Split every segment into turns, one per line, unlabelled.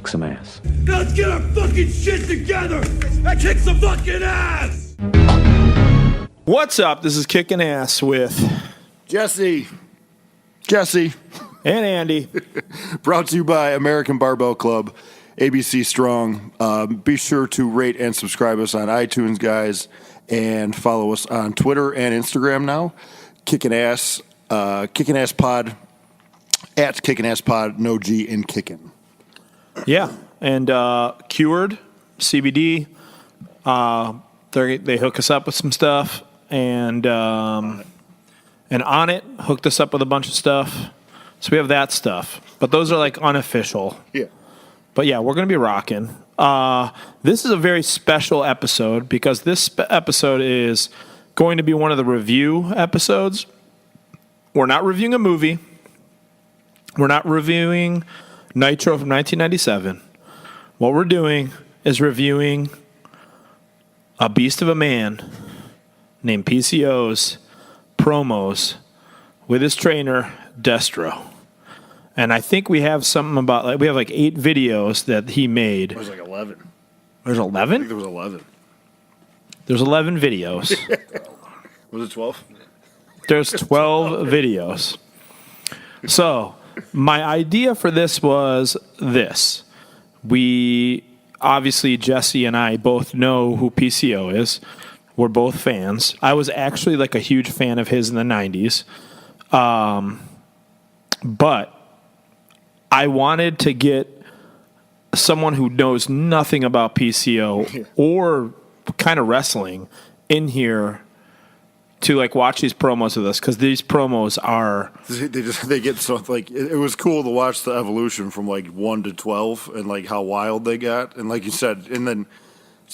kick some ass.
Let's get our fucking shit together and kick some fucking ass!
What's up? This is Kickin Ass with
Jesse,
and Andy.
brought to you by American Barbell Club, ABC Strong. Be sure to rate and subscribe us on iTunes, guys, and follow us on Twitter and Instagram now. Kickin Ass Pod, at Kickin Ass Pod, no G in Kickin.
Yeah, and Cured CBD. They hook us up with some stuff, and On It hooked us up with a bunch of stuff. So we have that stuff, but those are like unofficial.
Yeah.
But yeah, we're going to be rocking. This is a very special episode because this episode is going to be one of the review episodes. We're not reviewing a movie. We're not reviewing Nitro from 1997. What we're doing is reviewing a beast of a man named PCO's promos with his trainer, Destro. And I think we have something about, like, we have like 8 videos that he made.
It was like 11.
There's
I
11?
think there was 11.
There's 11 videos.
Was it 12?
There's 12 videos. So, my idea for this was this. We, obviously, Jesse and I both know who PCO is. We're both fans. I was actually like a huge fan of his in the 90s. But I wanted to get someone who knows nothing about PCO or kind of wrestling in here to like watch these promos with us, because these promos are
They get so, like, it was cool to watch the evolution from like 1 to 12 and like how wild they got, and like you said, and then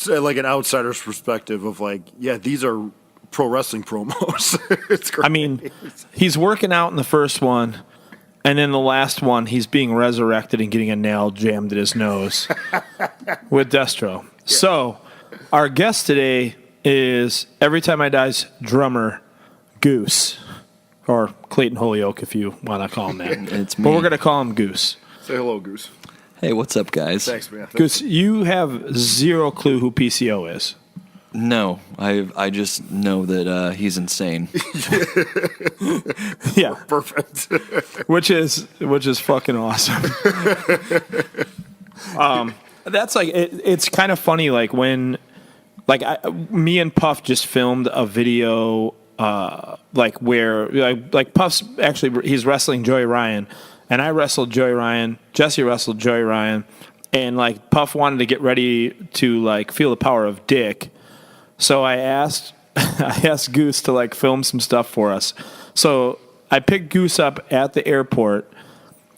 like an outsider's perspective of like, yeah, these are pro wrestling promos. It's great.
I mean, he's working out in the first one, and then the last one he's being resurrected and getting a nail jammed in his nose with Destro. Yeah. So our guest today is Every Time I Die's drummer, Goose, or Clayton Holyoak, if you want to call him that.
It's me.
But we're going to call him Goose.
Say hello, Goose.
Hey, what's up, guys?
Thanks, man.
Goose, you have zero clue who PCO is.
No, I just know that he's insane.
Yeah,
Perfect.
which is fucking awesome. That's like it's kind of funny. Like when, like me and Puff just filmed a video, like where like Puff's actually he's wrestling Joey Ryan, and I wrestled Joey Ryan. Jesse wrestled Joey Ryan, and like Puff wanted to get ready to like feel the power of Dick. So I asked Goose to like film some stuff for us. So I picked Goose up at the airport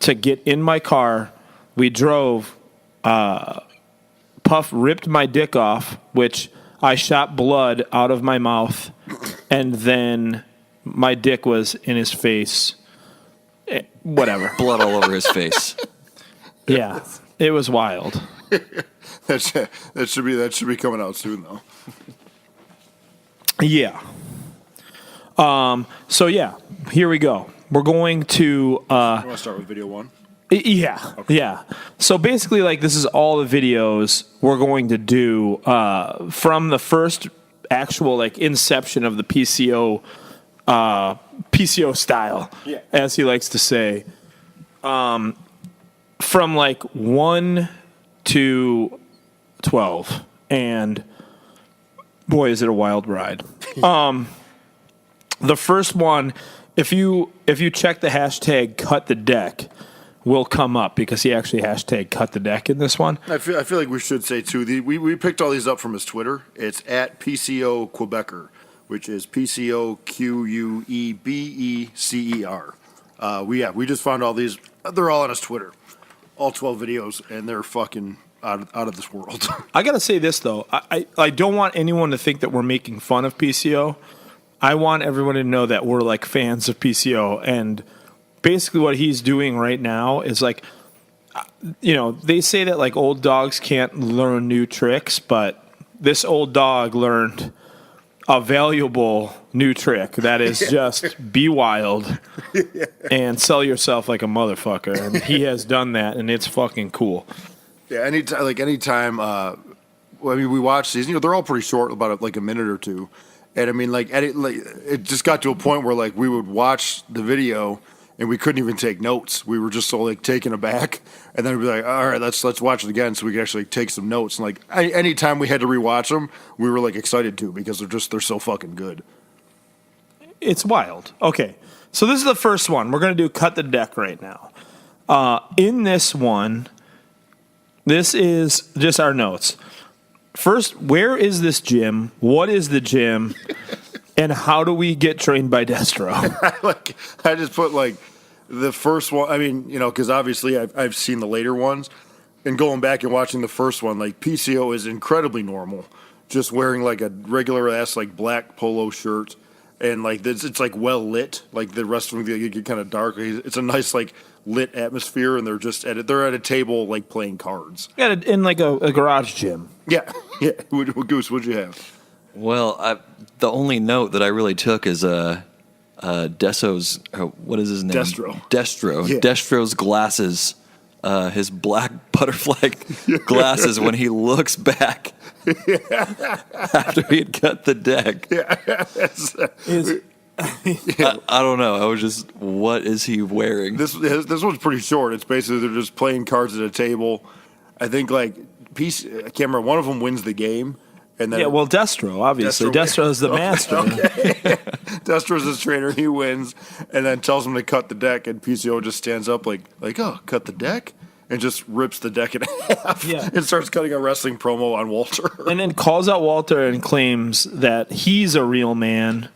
to get in my car. We drove. Puff ripped my dick off, which I shot blood out of my mouth, and then my dick was in his face. Whatever.
Blood all over his face.
Yeah, it was wild.
that should be coming out soon, though.
Yeah. So yeah, here we go. We're going to.
You want to start with video 1?
Yeah, okay. Yeah. So basically, like, this is all the videos we're going to do from the first actual like inception of the PCO style, yeah, as he likes to say. From like 1 to 12, and boy, is it a wild ride. The first one, if you check the hashtag cut the deck, will come up because he actually hashtag cut the deck in this one.
I feel like we should say too. We picked all these up from his Twitter. It's at PCO Quebecer, which is PCOQUEBECER. We just found all these. They're all on his Twitter, all 12 videos, and they're fucking out of this world.
I gotta say this though, I don't want anyone to think that we're making fun of PCO. I want everyone to know that we're like fans of PCO, and basically what he's doing right now is like, you know, they say that like old dogs can't learn new tricks, but this old dog learned a valuable new trick that is just be wild and sell yourself like a motherfucker. And he has done that, and it's fucking cool.
Yeah, anytime. We watch these. They're all pretty short, about like a minute or two. And I mean, it just got to a point where like we would watch the video and we couldn't even take notes. We were just so like taken aback, and then we'd be like, all right, let's watch it again so we could actually take some notes. And like anytime we had to rewatch them, we were like excited to, because they're so fucking good.
It's wild. Okay, so this is the first one. We're gonna do cut the deck right now. In this one, this is just our notes. First, where is this gym? What is the gym? And how do we get trained by Destro?
I just put like the first one. I mean, because obviously I've seen the later ones, and going back and watching the first one, like PCO is incredibly normal, just wearing like a regular ass like black polo shirt, and like it's like well lit. Like the rest of them get kind of dark. It's a nice like lit atmosphere, and they're at a table like playing cards.
Yeah, in like a garage gym.
Yeah. Goose, what'd you have?
Well, the only note that I really took is Desso's. What is his name? Destro.
Yeah.
Destro's glasses. His black butterfly glasses when he looks back after he had cut the deck. I don't know. I was just, what is he wearing?
This one's pretty short. It's basically they're just playing cards at a table. I think like I can't remember. One of them wins the game, and then
Destro, obviously. Destro's the master.
Okay. Destro's his trainer. He wins, and then tells him to cut the deck, and PCO just stands up like oh, cut the deck, and just rips the deck in half.
Yeah.
And starts cutting a wrestling promo on Walter,
and then calls out Walter and claims that he's a real man.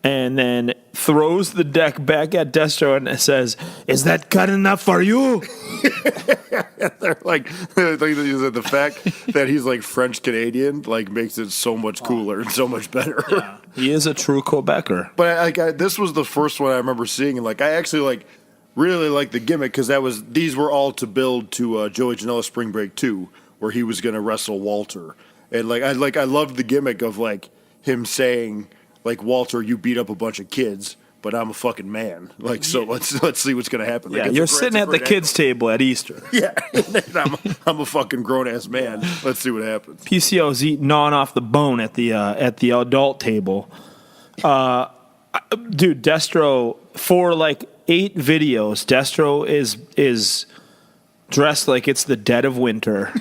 And then throws the deck back at Destro and says, "Is that cut enough for you?"
They're like the fact that he's like French Canadian like makes it so much cooler and so much better.
Yeah. He is a true Quebecer.
But this was the first one I remember seeing, and like I actually like really liked the gimmick, because these were all to build to Joey Janela Spring Break 2, where he was going to wrestle Walter, and I loved the gimmick of like him saying, like, Walter, you beat up a bunch of kids, but I'm a fucking man. Like, so let's see what's gonna happen. Like,
you're sitting at the kids' table at Easter.
Yeah, I'm a fucking grown ass man. Let's see what happens.
PCO's gnawing off the bone at the adult table. Dude, Destro, for like 8 videos, Destro is dressed like it's the dead of winter.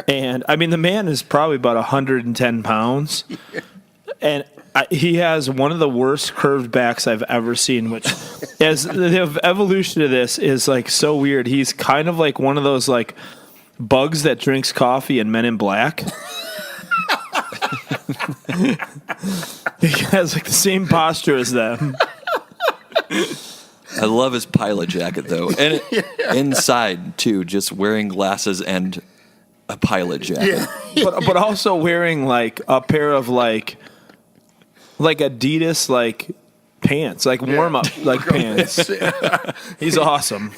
And I mean, the man is probably about 110 pounds, and he has one of the worst curved backs I've ever seen, which as the evolution of this is like so weird. He's kind of like one of those like bugs that drinks coffee in Men in Black. He has like the same posture as them.
I love his pilot jacket though, and inside too, just wearing glasses and a pilot jacket.
Yeah.
but also wearing like a pair of like Adidas like pants, like warm up like pants. He's awesome.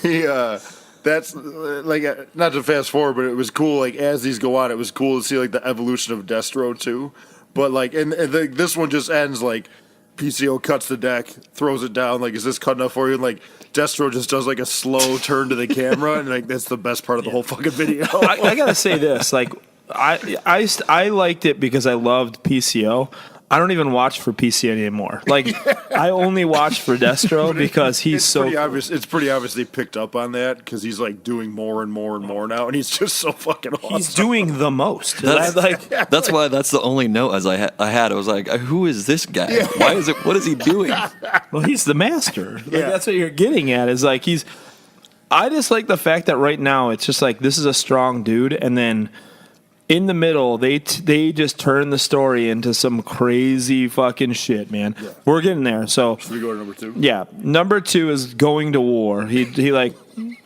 That's like not to fast forward, but it was cool. Like as these go on, it was cool to see like the evolution of Destro too. But like, and this one just ends like PCO cuts the deck, throws it down. Like, is this cut enough for you? And like Destro just does like a slow turn to the camera, and like that's the best part of the whole fucking video.
I gotta say this, like I liked it because I loved PCO. I don't even watch for PC anymore. Like, I only watch for Destro because he's so
pretty obvious. It's pretty obviously picked up on that because he's like doing more and more and more now, and he's just so fucking awesome.
He's doing the most.
That's why that's the only note as I had. I was like, who is this guy?
Yeah.
Why is it? What is he doing?
Well, he's the master. Like, that's what you're getting at. Is like I just like the fact that right now it's just like this is a strong dude, and then in the middle, they just turn the story into some crazy fucking shit, man. Yeah. We're getting there. So
should we go to number 2?
Yeah, number 2 is going to war. He like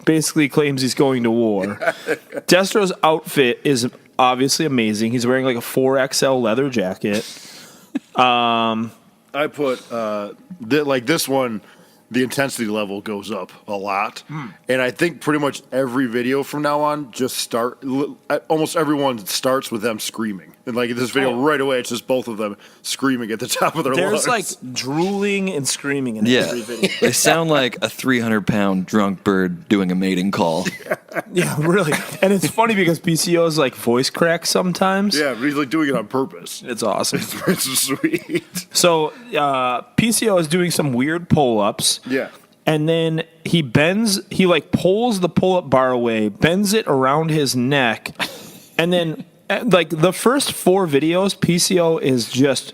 basically claims he's going to war. Destro's outfit is obviously amazing. He's wearing like a 4XL leather jacket.
I put like this one. The intensity level goes up a lot. And I think pretty much every video from now on almost everyone starts with them screaming. And like in this video, right away, it's just both of them screaming at the top of their lungs.
There's like drooling and screaming in
Yeah,
every video.
they sound like a 300-pound drunk bird doing a mating call.
Yeah, really. And it's funny because PCO's like voice cracks sometimes.
Yeah, but he's like doing it on purpose.
It's awesome.
It's sweet.
So PCO is doing some weird pull-ups.
Yeah.
And then he like pulls the pull-up bar away, bends it around his neck, and then like the first 4 videos, PCO is just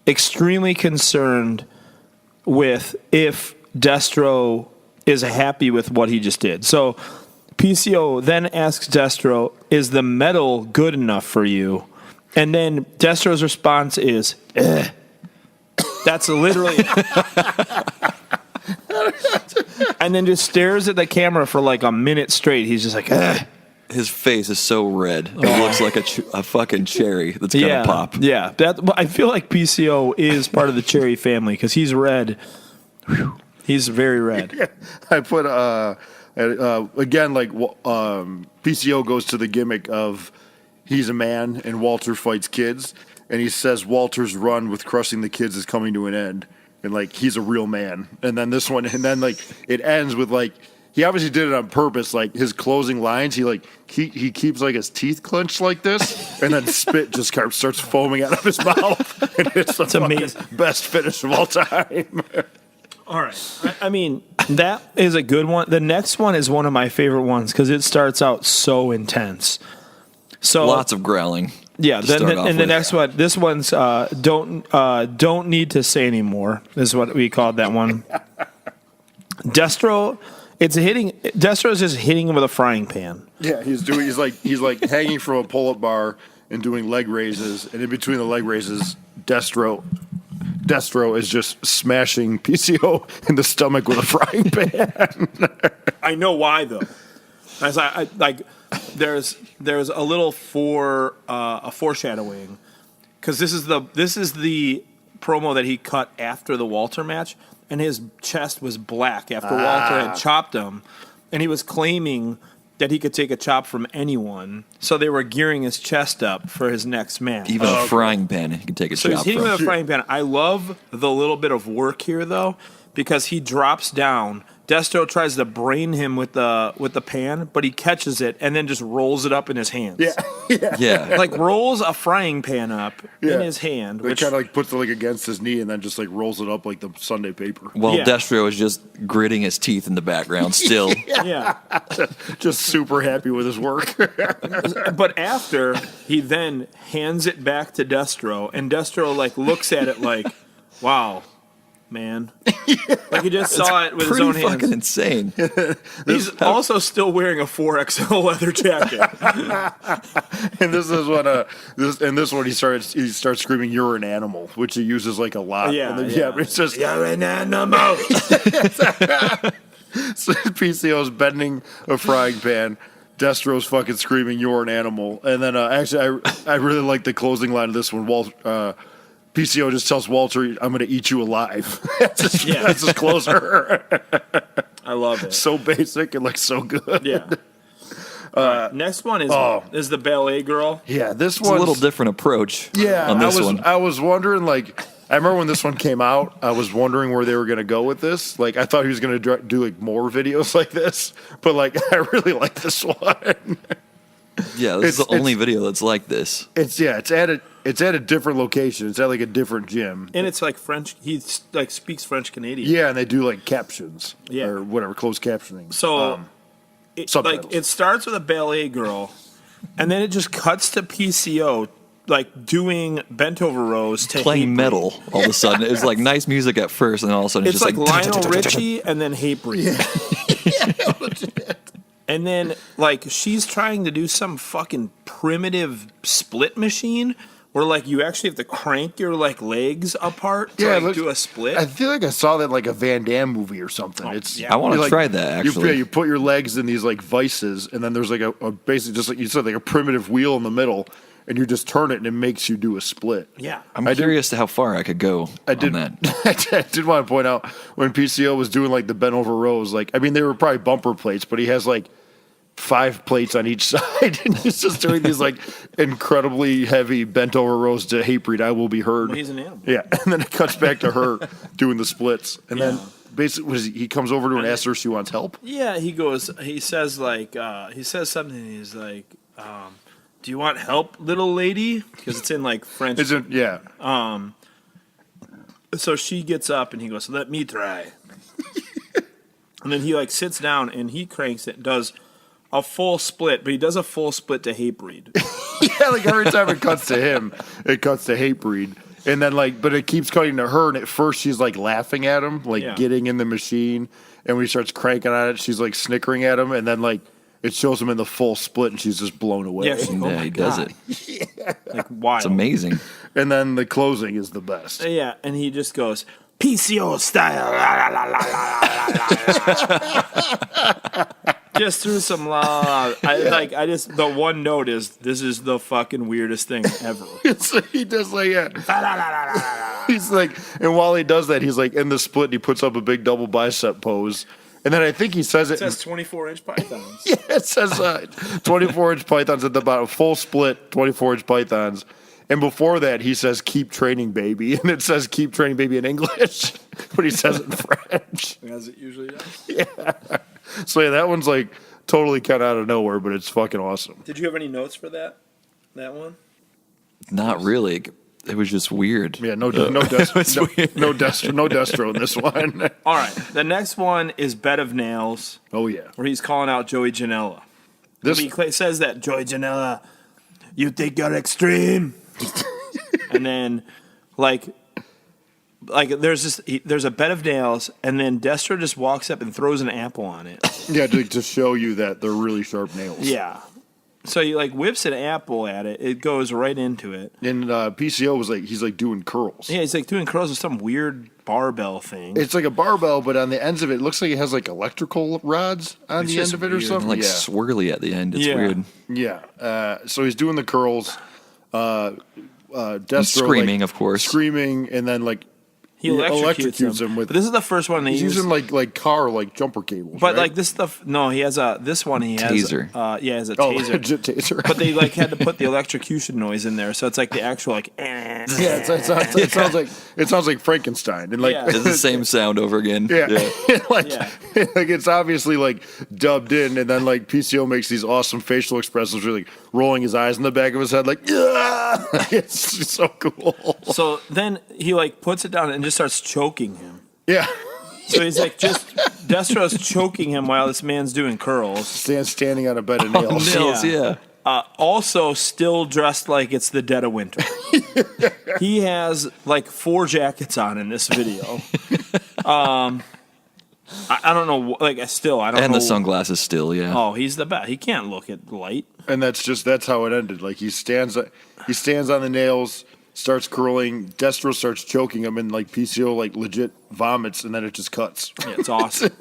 extremely concerned with if Destro is happy with what he just did. So PCO then asks Destro, is the medal good enough for you? And then Destro's response is, That's literally... and then just stares at the camera for like a minute straight. He's just like,
His face is so red. It looks like a fucking cherry that's gonna pop.
Yeah, I feel like PCO is part of the cherry family because he's red. Whew. He's very red.
Yeah. I put again like PCO goes to the gimmick of he's a man and Walter fights kids, and he says Walter's run with crushing the kids is coming to an end, and like he's a real man. And then this one, and then like it ends with like. He obviously did it on purpose. Like his closing lines, he keeps like his teeth clenched like this, and then spit just starts foaming out of his mouth. And it's the
amazing.
Best finish of all time.
All right, I mean that is a good one. The next one is one of my favorite ones because it starts out so intense. So
Lots of growling.
Yeah,
to start off
and the
with.
next one, this one's don't need to say anymore. Is what we called that one. Destro. Destro's just hitting him with a frying pan.
Yeah, he's like hanging from a pull-up bar and doing leg raises, and in between the leg raises, Destro is just smashing PCO in the stomach with a frying pan.
I know why though. As I like, there's a little foreshadowing because this is the promo that he cut after the Walter match. And his chest was black after Walter had chopped him. And he was claiming that he could take a chop from anyone. So they were gearing his chest up for his next match.
Even a frying pan, he can take a
So he's
chop
hitting
from.
with a frying pan. I love the little bit of work here, though, because he drops down. Destro tries to brain him with the pan, but he catches it and then just rolls it up in his hands.
Yeah.
Like rolls a frying pan up in his hand.
They
Which
kind of like puts it like against his knee and then just like rolls it up like the Sunday paper.
While
Yeah.
Destro is just gritting his teeth in the background still.
yeah.
Just super happy with his work.
But after, he then hands it back to Destro, and Destro like looks at it like, wow, man. Like he just saw it with his
Pretty
own hands.
fucking insane.
He's also still wearing a 4XL leather jacket.
And this is when this one he starts screaming, "You're an animal," which he uses like a lot.
Yeah,
And then,
yeah.
but it's just
You're an animal.
so PCO's bending a frying pan. Destro's fucking screaming, "You're an animal!" And then actually, I really like the closing line of this one. PCO just tells Walter, "I'm going to eat you alive." That's his closer.
I love it.
So basic and like so good.
Yeah. Next one is the ballet girl.
Yeah, this
It's a little different approach on this one.
I was wondering, like, I remember when this one came out, I was wondering where they were going to go with this. Like, I thought he was going to do like more videos like this, but like, I really like this one.
Yeah, this is the only video that's like this.
It's at a different location. It's at like a different gym.
And it's like French. He like speaks French Canadian.
Yeah, and they do like captions.
Yeah.
Or whatever, closed captioning.
So
subtitles.
it starts with a ballet girl, and then it just cuts to PCO like doing bent over rows to
Playing
Hatebreed.
metal all of a sudden. It was like nice music at first, and then all of a sudden
It's
just
like Lionel Richie and then Hatebreed. And then like she's trying to do some fucking primitive split machine where like you actually have to crank your like legs apart to like, do a split.
I feel like I saw that in, like a Van Damme movie or something.
yeah.
I want to
like,
try that actually.
You put your legs in these like vices, and then there's like a basically just like you said, like a primitive wheel in the middle, and you just turn it, and it makes you do a split.
Yeah.
I'm curious to how far I could go on that.
I did want to point out when PCO was doing like the bent over rows, like I mean they were probably bumper plates, but he has like 5 plates on each side, and he's just doing these like incredibly heavy bent over rows to Hatebreed. I will be heard.
Well, he's an animal.
Yeah, and then it cuts back to her doing the splits, and then basically he comes over to her and asks her if she wants help.
Yeah, he says something. He's like, "Do you want help, little lady?" Because it's in like French. So she gets up and he goes, "Let me try." And then he like sits down and he cranks it, does a full split, but he does a full split to Hatebreed.
Yeah, like every time it cuts to him, it cuts to Hatebreed. And then but it keeps cutting to her, and at first she's like laughing at him, like getting in the machine. And when he starts cranking on it, she's like snickering at him, and then like it shows him in the full split, and she's just blown away.
Yeah, he does it.
Like wild.
It's amazing.
And then the closing is the best.
Yeah, and he just goes PCO style. Just threw some the one note is this is the fucking weirdest thing ever.
He does like he's like, and while he does that, he's like in the split, and he puts up a big double bicep pose. And then I think he says
it says 24-inch pythons.
Yeah, it says 24-inch pythons at the bottom, full split 24-inch pythons. And before that, he says, "Keep training, baby." And it says, "Keep training, baby" in English, but he says it in French.
As it usually does.
Yeah. So, yeah, that one's like totally cut out of nowhere, but it's fucking awesome.
Did you have any notes for that one?
Not really. It was just weird.
Yeah, no Destro in this one.
All right. The next one is Bed of Nails.
Oh, yeah.
Where he's calling out Joey Janela. He says that, "Joey Janela, you think you're extreme?" And then, like there's a bed of nails, and then Destro just walks up and throws an apple on it.
Yeah, to show you that they're really sharp nails.
Yeah. So he like whips an apple at it. It goes right into it.
And PCO was like, he's like doing curls.
Yeah, he's like doing curls with some weird barbell thing.
It's like a barbell, but on the ends of it looks like it has like electrical rods on the end of it or something.
Like swirly at the end. It's weird.
Yeah. So he's doing the curls. Destro,
screaming, of course.
Screaming, and then like
he electrocutes him with. But this is the first one
he's using like car jumper cables.
But
right?
like this stuff, no, he has this one. He has
taser.
He has a taser.
Legit taser.
But they like had to put the electrocution noise in there, so it's like the actual like.
Yeah, it sounds like Frankenstein, and like
it's the same sound over again.
Yeah. Like it's obviously like dubbed in, and then like PCO makes these awesome facial expressions, really like, rolling his eyes in the back of his head, like yeah, it's so cool.
So then he like puts it down and just starts choking him.
Yeah.
So he's like Destro's choking him while this man's doing curls.
Standing on a bed of nails.
Yeah.
Also, still dressed like it's the dead of winter. He has like 4 jackets on in this video. I don't know. Like, I don't know.
And the sunglasses still, yeah.
Oh, he's the best. He can't look at light.
And that's how it ended. Like he stands on the nails, starts curling. Destro starts choking him, and like PCO like legit vomits, and then it just cuts.
Yeah, it's awesome.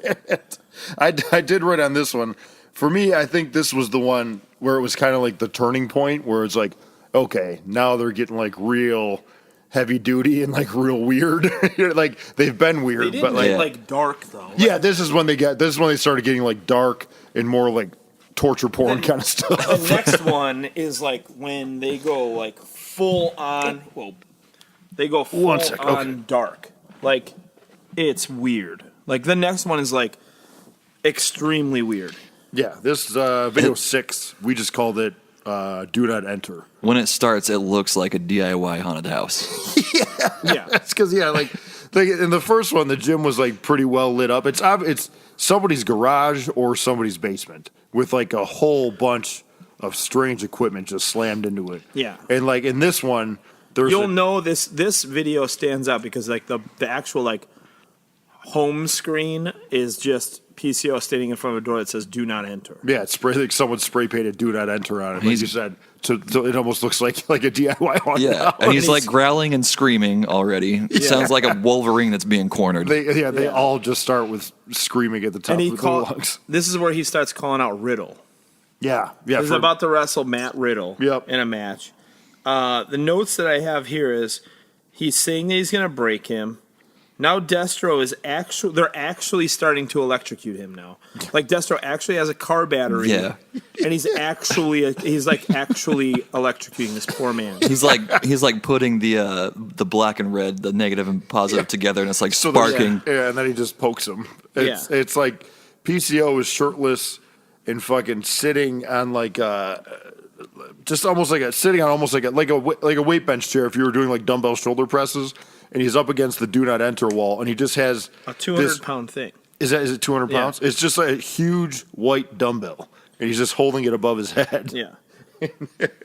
I did write on this one. For me, I think this was the one where it was kind of like the turning point, where it's like, okay, now they're getting like real heavy duty and like real weird. Like they've been weird, but
like dark though.
Yeah, this is when they started getting like dark and more like torture porn kind of stuff.
The next one is like when they go like full on. Well, they go full on dark. Like it's weird. Like the next one is like extremely weird.
Yeah, this video 6. We just called it "Do Not Enter."
When it starts, it looks like a DIY haunted house.
Yeah. It's because like in the first one, the gym was like pretty well lit up. It's somebody's garage or somebody's basement with like a whole bunch of strange equipment just slammed into it.
Yeah,
and like in this one,
you'll know this video stands out because like the actual like home screen is just PCO standing in front of a door that says "Do Not Enter."
Yeah, it's like someone spray painted "Do Not Enter" on it. Like you said, so it almost looks like a DIY one.
Yeah, and he's like growling and screaming already. It sounds like a Wolverine that's being cornered.
They all just start with screaming at the top of their lungs.
This is where he starts calling out Riddle.
Yeah.
He's about to wrestle Matt Riddle in a match. The notes that I have here is he's saying that he's going to break him. Now Destro is they're actually starting to electrocute him now. Like Destro actually has a car battery.
Yeah.
And he's actually electrocuting this poor man.
He's like putting the black and red, the negative and positive together, and it's like sparking.
Yeah, and then he just pokes him. It's like PCO is shirtless and fucking sitting on like just almost like a weight bench chair if you were doing like dumbbell shoulder presses, and he's up against the do not enter wall, and he just has
a 200-pound thing.
Is it 200 pounds? It's just a huge white dumbbell, and he's just holding it above his head.
Yeah.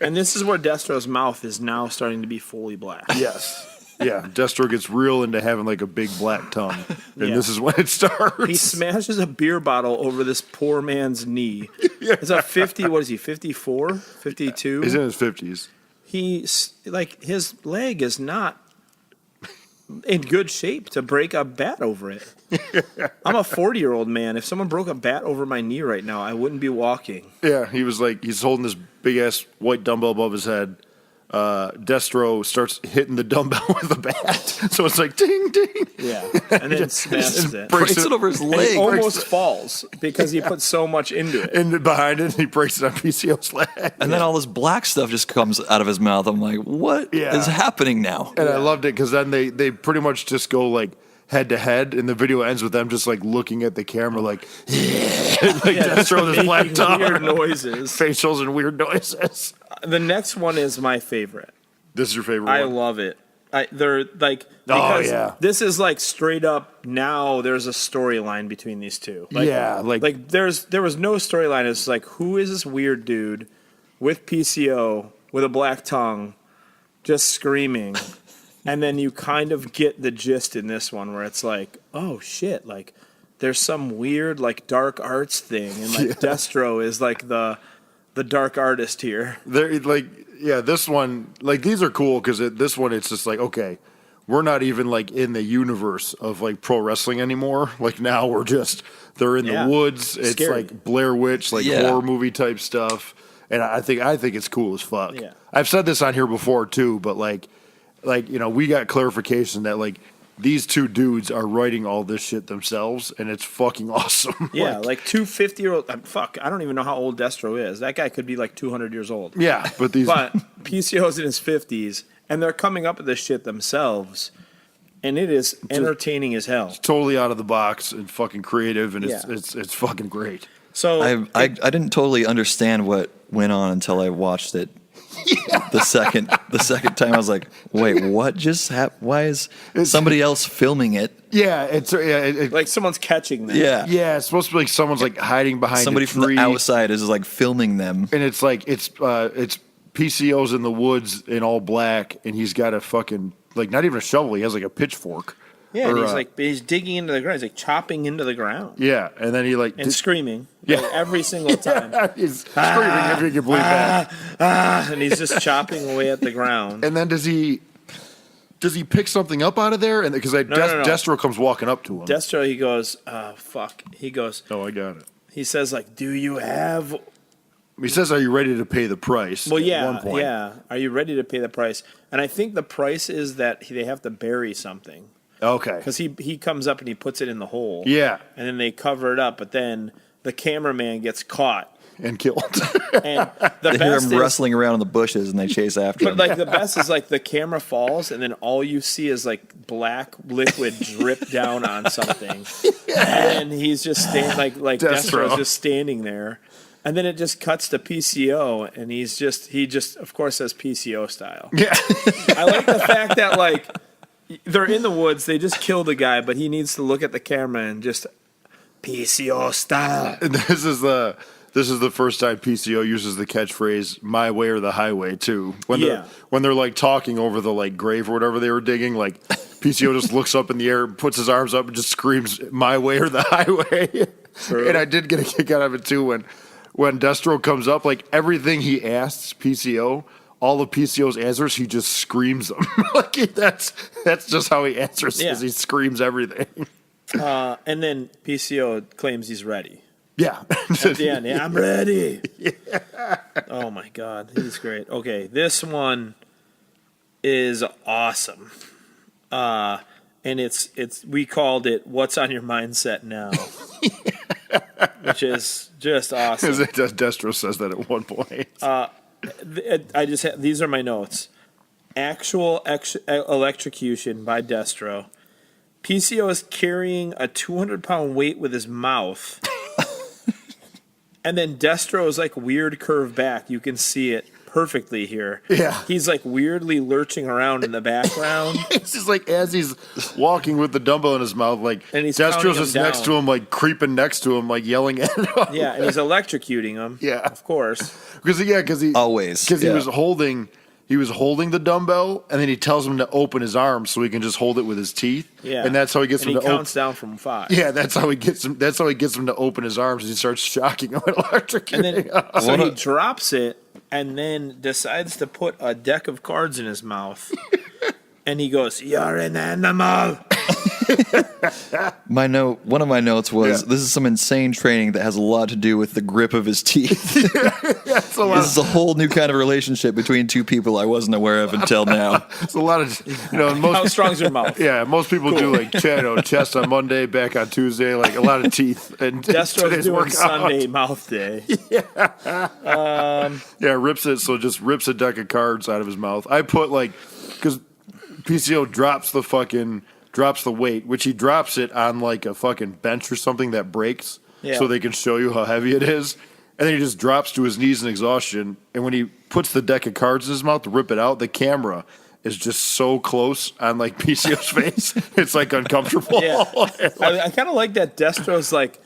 And this is where Destro's mouth is now starting to be fully black.
Yes. Yeah, Destro gets real into having like a big black tongue, and this is when it starts.
He smashes a beer bottle over this poor man's knee. It's a 50, what is he, 54, 52?
He's in his 50s.
His leg is not in good shape to break a bat over it. I'm a 40-year-old man. If someone broke a bat over my knee right now, I wouldn't be walking.
Yeah, he's holding this big-ass white dumbbell above his head. Destro starts hitting the dumbbell with a bat. So it's like ding, ding.
Yeah. And then smashes it.
Breaks it over his leg.
He almost falls because he put so much into it.
And behind it, he breaks it on PCO's leg.
And then all this black stuff just comes out of his mouth. I'm like, what is happening now?
And I loved it because then they pretty much just go like head to head, and the video ends with them just like looking at the camera like, Destro this black tongue.
Weird noises.
Facials and weird noises.
The next one is my favorite.
This is your favorite
I
one?
love it. They're like, because this is like straight up now there's a storyline between these two. Like, there was no storyline. It's like, who is this weird dude with PCO with a black tongue just screaming? And then you kind of get the gist in this one where it's like, oh shit, like there's some weird like dark arts thing, and like Destro is like the dark artist here.
They're like, this one, like these are cool because this one it's just like, okay, we're not even like in the universe of like pro wrestling anymore. Like now they're in the woods. It's
scary.
like Blair Witch, like horror movie type stuff, and I think it's cool as fuck.
Yeah.
I've said this on here before too, but like we got clarification that like these two dudes are writing all this shit themselves, and it's fucking awesome.
Yeah, like 250-year-old. I don't even know how old Destro is. That guy could be like 200 years old.
Yeah, but
PCO's in his 50s, and they're coming up with this shit themselves, and it is entertaining as hell. It's
totally out of the box and fucking creative, and it's fucking great.
So I didn't totally understand what went on until I watched it. Yeah. The second time I was like, wait, what just happened? Why is somebody else filming it?
Yeah, it's
like someone's catching them.
Yeah, it's supposed to be like someone's like hiding behind
somebody
a tree.
from the outside is like filming them,
and it's like it's PCO's in the woods in all black, and he's got a fucking like not even a shovel. He has like a pitchfork.
Yeah, and he's digging into the ground. He's like chopping into the ground.
Yeah, and then he like
screaming. Yeah, like, every single time.
He's screaming if you can believe that.
And he's just chopping away at the ground.
And then does he pick something up out of there? And because Destro comes walking up to him.
Destro, he goes, fuck. He goes,
oh, I got it.
He says like, do you have?
He says, are you ready to pay the price?
Well,
at one point.
yeah. Are you ready to pay the price? And I think the price is that they have to bury something.
Okay.
Because he comes up and he puts it in the hole.
Yeah.
And then they cover it up, but then the cameraman gets caught.
And killed.
And the
hear him wrestling around in the bushes and they chase after him.
But like the best is like the camera falls and then all you see is like black liquid drip down on something. And he's just standing like Destro's just standing there. And then it just cuts to PCO, and he just of course says PCO style.
Yeah.
I like the fact that like they're in the woods, they just killed a guy, but he needs to look at the camera and just PCO style.
And this is the first time PCO uses the catchphrase "my way or the highway" too. When they're like talking over the like grave or whatever they were digging, like PCO just looks up in the air, puts his arms up, and just screams "my way or the highway."
True.
And I did get a kick out of it too when Destro comes up, like everything he asks PCO, all of PCO's answers, he just screams them. Like that's just how he answers. Is he screams everything.
And then PCO claims he's ready.
Yeah.
At the end, I'm ready. Yeah. Oh my God, he's great. Okay, this one is awesome. And and we called it "What's on Your Mindset Now," which is just awesome.
Destro says that at one point.
These are my notes. Actual electrocution by Destro. PCO is carrying a 200-pound weight with his mouth. And then Destro is like weird curved back. You can see it perfectly here.
Yeah.
He's like weirdly lurching around in the background.
It's just like as he's walking with the dumbbell in his mouth, like
And he's
Destro's
counting
just
him
next to
down.
him, like creeping next to him, like yelling at him.
Yeah, and he's electrocuting him.
Yeah.
Of course.
Because he
Always,
he
yeah.
was holding the dumbbell, and then he tells him to open his arms so he can just hold it with his teeth.
Yeah.
And that's how he gets
And
him
he
to
counts down from 5.
Yeah, that's how he gets him. That's how he gets him to open his arms. And he starts shocking him and electrocuting.
And then
him.
so he drops it and then decides to put a deck of cards in his mouth. And he goes, "You're an animal."
One of my notes was,
Yeah.
this is some insane training that has a lot to do with the grip of his teeth.
It's a lot.
This is a whole new kind of relationship between two people I wasn't aware of until now.
It's a lot of most.
How strong's your mouth?
Yeah, most people do like chest on Monday, back on Tuesday, like a lot of teeth. And
Destro's
today's
doing
workout.
Sunday mouth day.
Yeah, rips a deck of cards out of his mouth. I put because PCO drops the weight, which he drops it on like a fucking bench or something that breaks,
Yeah.
so they can show you how heavy it is. And then he just drops to his knees in exhaustion. And when he puts the deck of cards in his mouth to rip it out, the camera is just so close on like PCO's face, it's like uncomfortable.
Yeah. I kind of like that Destro's like,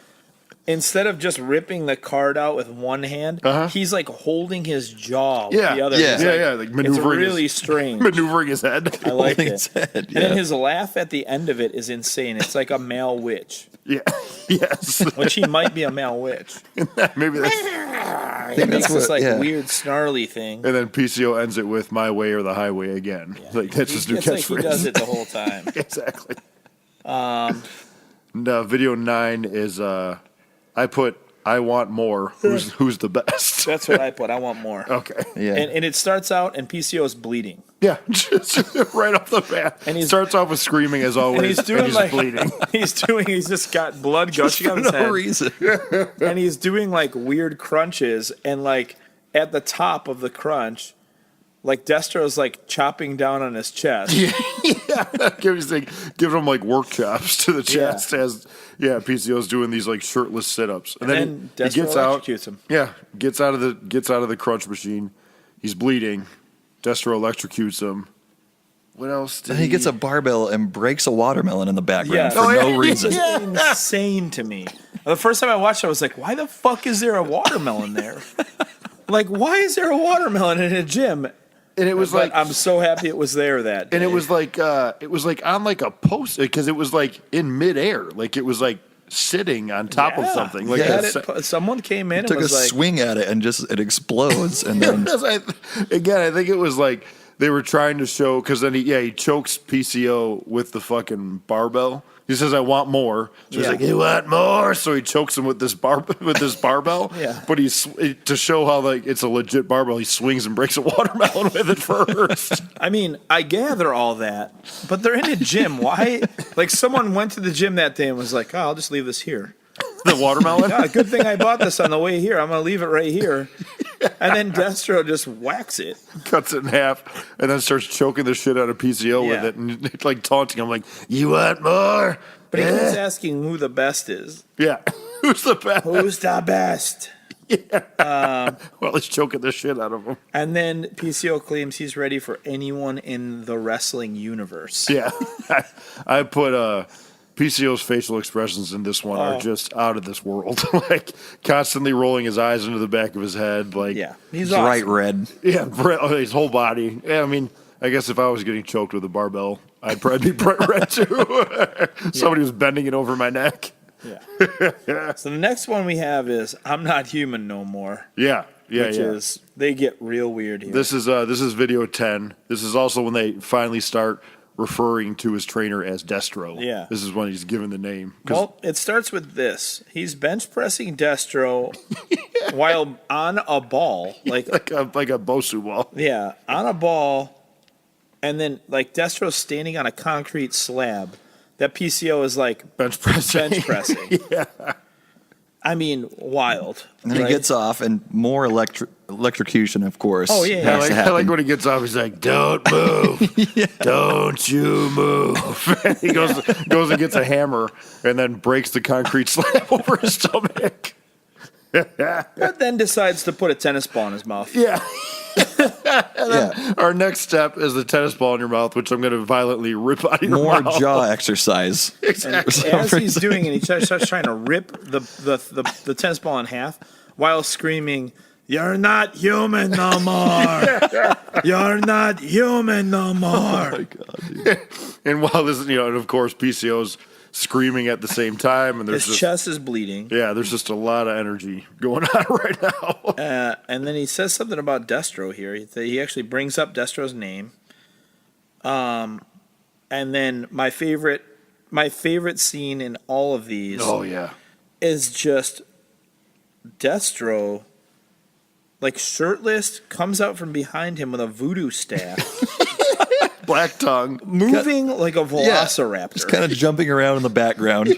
instead of just ripping the card out with one hand, he's like holding his jaw with
Yeah.
the other.
Yeah.
He's
Like
it's
maneuvering
really
his,
strange.
maneuvering his head.
I like
Holding
it.
his head,
And
yeah.
then his laugh at the end of it is insane. It's like a male witch,
Yeah. Yes.
which he might be a male witch.
Maybe that's.
He makes this like
yeah.
weird snarly thing.
And then PCO ends it with "My way or the highway" again. Like that's his new
It's like
catchphrase.
he does it the whole time.
Exactly. No, video 9 is I put "I want more." Who's the best?
That's what I put. I want more.
Okay.
Yeah.
And it starts out and PCO is bleeding.
Yeah, just right off the bat.
And he
starts off with screaming as always.
And he's doing like
bleeding.
he's just got blood gushing out of his
no
head.
reason.
And he's doing like weird crunches, and like at the top of the crunch, like Destro's like chopping down on his chest.
Giving him like work chops to the chest as PCO's doing these like shirtless sit-ups, and then he
Destro
gets out.
electrocutes him.
Yeah, gets out of the crunch machine. He's bleeding. Destro electrocutes him. What else? Did
He gets a barbell and breaks a watermelon in the background
Yeah.
for
Oh,
no reason.
It's insane to me. The first time I watched it, I was like, why the fuck is there a watermelon there? Like, why is there a watermelon in a gym?
And it was
But
like
I'm so happy it was there that day.
And it was like on like a post because it was like in midair, like it was like sitting on top of something. Like
someone came in and
Took a
was like,
swing at it and just it explodes and then
I think it was like they were trying to show because then he chokes PCO with the fucking barbell. He says, "I want more." So he's
Yeah.
like, "You want more?" So he chokes him with this barbell.
Yeah.
But to show how like it's a legit barbell, he swings and breaks a watermelon with it first.
I mean, I gather all that, but they're in a gym. Why? Like, someone went to the gym that day and was like, "Oh, I'll just leave this here."
The watermelon.
Yeah, good thing I bought this on the way here. I'm going to leave it right here. And then Destro just whacks it.
Cuts it in half and then starts choking the shit out of PCO
Yeah.
with it and like taunting him like, "You want more?"
But he keeps asking who the best is.
Yeah. Who's the best?
Who's the best?
Well, he's choking the shit out of him.
And then PCO claims he's ready for anyone in the wrestling universe.
Yeah. I put PCO's facial expressions in this one are just out of this world. Like constantly rolling his eyes into the back of his head. Like,
Yeah, he's
bright
awesome.
red.
yeah, his whole body. Yeah, I mean, I guess if I was getting choked with a barbell, I'd probably be bright red too. Somebody was bending it over my neck.
Yeah. So the next one we have is "I'm Not Human No More,"
Yeah,
which is they get real weird here.
This is video 10. This is also when they finally start referring to his trainer as Destro.
Yeah.
This is when he's given the name. 'Cause-
Well, it starts with this. He's bench pressing Destro while on a ball, like
like a Bosu ball.
on a ball, and then like Destro's standing on a concrete slab, that PCO is like
bench pressing.
Yeah. I mean, wild.
And then he gets off, and more electrocution, of course.
Oh, yeah.
has to
I
happen.
like when he gets off, he's like, don't move. Don't you move. And he goes and gets a hammer and then breaks the concrete slab over his stomach.
But then decides to put a tennis ball in his mouth.
Yeah.
Yeah.
Our next step is the tennis ball in your mouth, which I'm going to violently rip out of your
More
mouth.
jaw exercise.
Exactly.
As he's doing it, he starts trying to rip the tennis ball in half while screaming, "You're not human no more! You're not human no more!"
Oh my God, dude.
And while this, and of course, PCO's screaming at the same time, and there's
His chest is bleeding.
there's just a lot of energy going on right now.
And then he says something about Destro here. He actually brings up Destro's name. And then my favorite scene in all of these
Oh yeah,
is just Destro, like shirtless, comes out from behind him with a voodoo staff,
black tongue.
moving like a velociraptor.
Just kind of jumping around in the background.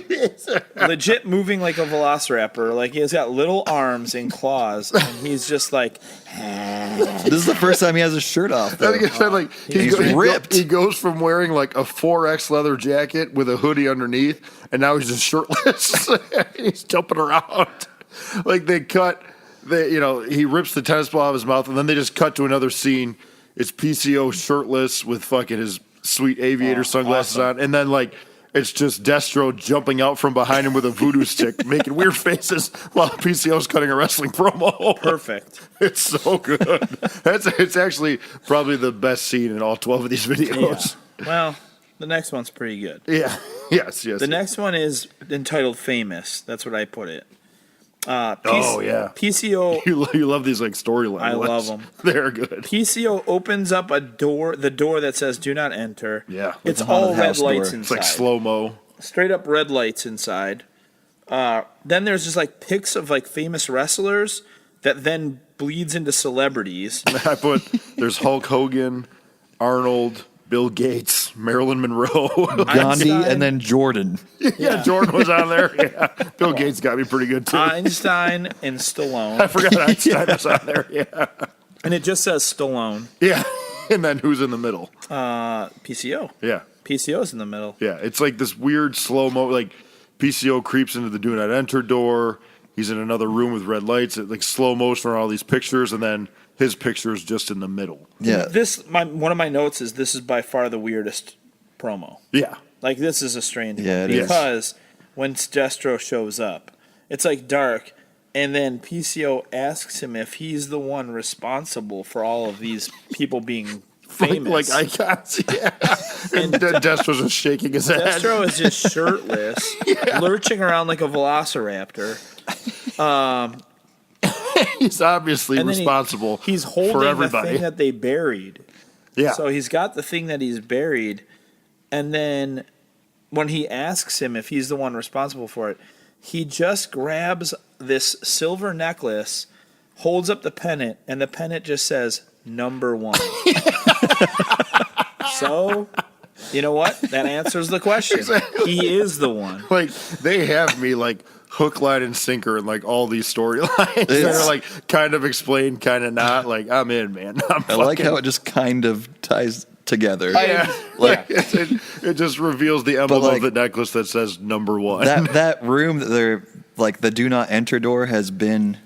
Legit moving like a velociraptor. Like he's got little arms and claws, and he's just like,
This is the first time he has his shirt off, though.
Like I said, like
He's ripped.
He goes from wearing like a 4X leather jacket with a hoodie underneath, and now he's just shirtless. He's jumping around. Like he rips the tennis ball out of his mouth, and then they just cut to another scene. It's PCO shirtless with fucking his sweet aviator sunglasses on, and then like it's just Destro jumping out from behind him with a voodoo stick, making weird faces while PCO's cutting a wrestling promo.
perfect.
It's so good. It's actually probably the best scene in all 12 of these videos.
Yeah. Well, the next one's pretty good.
Yeah. Yes.
The next one is entitled "Famous." That's what I put it.
Oh, yeah.
PCO.
You love these like storyline.
I
ones.
love 'em.
They're good.
PCO opens up the door that says "Do not enter."
Yeah.
It's
the haunted
all red
house
lights
door.
inside.
It's like slow mo.
Straight up red lights inside. Then there's just like pics of like famous wrestlers that then bleeds into celebrities.
I put there's Hulk Hogan, Arnold, Bill Gates, Marilyn Monroe.
Gandhi
Einstein.
and then Jordan.
Yeah, Jordan was on there. Yeah. Bill Gates got me pretty good too.
Einstein and
I
Stallone.
forgot Einstein was on there. Yeah.
And it just says Stallone.
Yeah. And then who's in the middle?
PCO.
Yeah.
PCO's in the middle.
Yeah, it's like this weird slow mo. Like PCO creeps into the do not enter door. He's in another room with red lights. It like slow motion for all these pictures, and then his picture is just in the middle.
Yeah.
One of my notes is this is by far the weirdest promo.
Yeah,
Like this is a strange
Yeah,
one
it is.
because when Destro shows up, it's like dark, and then PCO asks him if he's the one responsible for all of these people being famous.
like icons. Yeah, and Destro's just shaking his head.
Destro is just shirtless, lurching around like a velociraptor.
He's obviously
And then
responsible.
He's holding
for
the
everybody.
thing that they buried.
Yeah,
So he's got the thing that he's buried, and then when he asks him if he's the one responsible for it, he just grabs this silver necklace, holds up the pennant, and the pennant just says "Number 1." So, you know what? That answers the question.
Exactly.
He is the one.
like they have me like hook, line, and sinker in like all these storylines. They're like kind of explained, kind of not. Like I'm in, man.
I like how it just kind of ties together.
Yeah, like it just reveals the emblem
like,
of the necklace that says "Number 1."
that room that they're like the do not enter door has been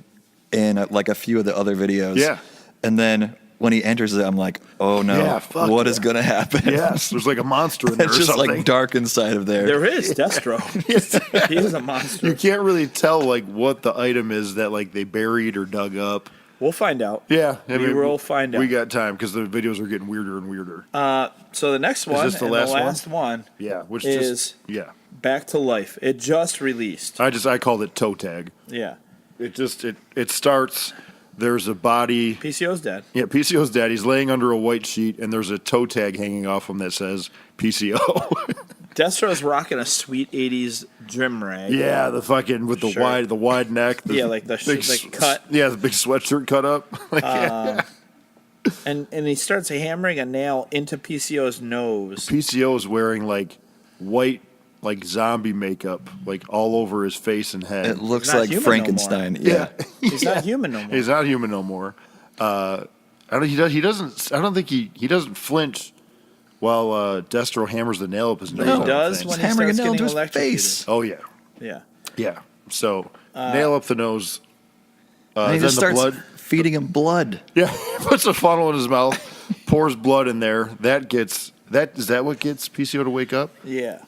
in like a few of the other videos.
Yeah.
And then when he enters it, I'm like, oh no,
Yeah, fuck
what
yeah.
is going to happen?
Yes, there's like a monster in there
It's
or
just
something.
like dark inside of there.
There is Destro. He is a monster.
You can't really tell like what the item is that like they buried or dug up.
We'll find out.
Yeah,
We will find out.
We got time because the videos are getting weirder and weirder.
So the next one,
this the
and
last
the
one?
last one,
Yeah, which
is
yeah.
Back to Life. It just released.
I called it toe tag.
Yeah.
It starts. There's a body.
PCO's dead.
Yeah, PCO's dead. He's laying under a white sheet, and there's a toe tag hanging off him that says PCO.
Destro's rocking a sweet 80s gym rag.
Yeah, the fucking with the
Shirt.
wide neck.
Yeah, like the
big
cut.
Yeah, the big sweatshirt cut up. Like,
And he starts hammering a nail into PCO's nose.
PCO is wearing like white like zombie makeup, like all over his face and head.
It looks
not
like
human no
Frankenstein.
more.
Yeah.
He's not human no more.
He's not human no more. I don't think he doesn't flinch while Destro hammers the nail up his nose.
He
on
does
things.
when he
Hammering a
starts
nail
getting
into his
electrocuted.
face.
Oh yeah,
Yeah.
yeah. So nail up the nose.
And he
Then
just
the
starts
blood.
feeding him blood.
Yeah, puts a funnel in his mouth, pours blood in there. Is that what gets PCO to wake up?
Yeah.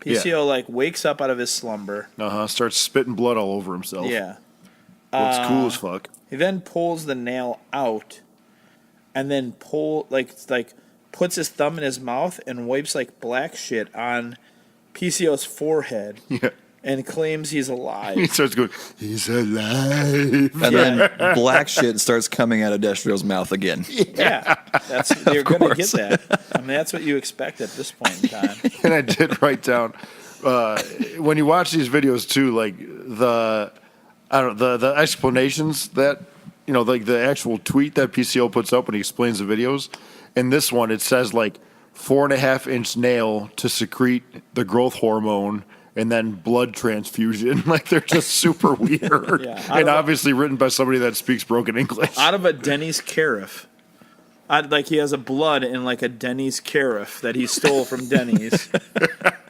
PCO like wakes up out of his slumber.
Starts spitting blood all over himself.
Yeah.
Looks cool as fuck.
He then pulls the nail out, and then puts his thumb in his mouth and wipes like black shit on PCO's forehead.
Yeah.
And claims he's
He
alive.
starts going, he's alive.
And then black shit starts coming out of Destro's mouth again.
Yeah, you're gonna get
course.
that. I mean, that's what you expect at this point in time.
And I did write down when you watch these videos too, like the explanations that like the actual tweet that PCO puts up when he explains the videos. In this one, it says like 4.5-inch nail to secrete the growth hormone. And then blood transfusion. Like, they're just super weird.
Yeah.
And obviously written by somebody that speaks broken English.
Out of a Denny's carafe. Like he has a blood in like a Denny's carafe that he stole from Denny's.